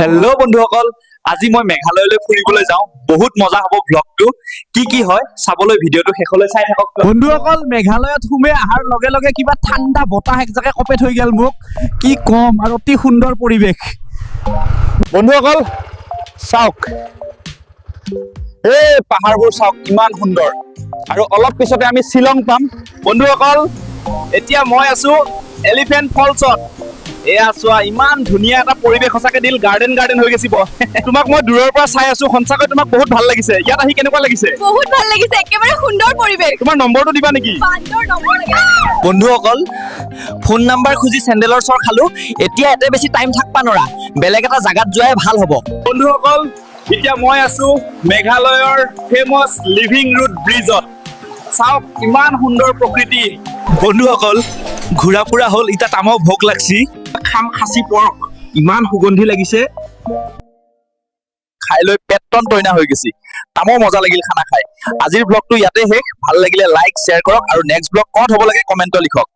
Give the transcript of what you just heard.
Hello' বন্ধুসকল, আজি মই মেঘালয়লৈ ফুৰিবলৈ যাওঁ। বহুত মজা হ'ব ব্লগটো। কি হয় চাবলৈ ভিডিঅ'টো শেষলৈ চাই থাকক। বন্ধুসকল, মেঘালয়ত সোমাই অহাৰ লগে লগে কিবা ঠাণ্ডা বতাহ একজাকে কপে থৈ গেল মোক। কি কম, আৰু অতি সুন্দৰ পৰিৱেশ। বন্ধুসকল চাওক, এই পাহাৰবোৰ চাওক কিমান সুন্দৰ। আৰু অলপ পিছতে আমি শ্বিলং পাম। বন্ধুসকল, এতিয়া মই আছো এলিফেণ্ট ফলছত। এয়া চোৱা, ইমান ধুনীয়া এটা পৰিৱেশ, সঁচাকে দিল গাৰ্ডেন হৈ গৈছে। তোমাক মই দূৰৰ পৰা চাই আছো, সঁচাকৈ তোমাক বহুত ভাল লাগিছে। ইয়াত আহি কেনেকুৱা লাগিছে? বহুত ভাল লাগিছে, একেবাৰে সুন্দৰ পৰিৱেশ। তোমাৰ নম্বৰটো দিবা নেকি? বান্দৰ নম্বৰ লাগে। বন্ধুসকল, ফোন নাম্বাৰ খুজি চেণ্ডেলৰ চৰ খালো। এতিয়া এতে বেছি টাইম থাকবা নৰা, বেলেগ এটা জাগাত যোৱাই ভাল হ'ব। বন্ধুসকল, এতিয়া মই আছো মেঘালয়ৰ ফেমাছ লিভিং ৰুট ব্ৰিজত। চাওক ইমান সুন্দৰ প্ৰকৃতি। বন্ধুসকল, ঘূৰা ফুৰা হ'ল, এতিয়া তামো ভোক লাগছি। খাম খাচী পৰক, ইমান সুগন্ধি লাগিছে। খাই লৈ পেট টন টইনা হৈ গৈছে। তামো মজা লাগিল খানা খাই। আজিৰ ব্লগটো ইয়াতে শেষ। ভাল লাগিলে লাইক শ্বেয়াৰ কৰক, আৰু নেক্সট ব্লগ ক'ত হ'ব লাগে কমেণ্টত লিখক।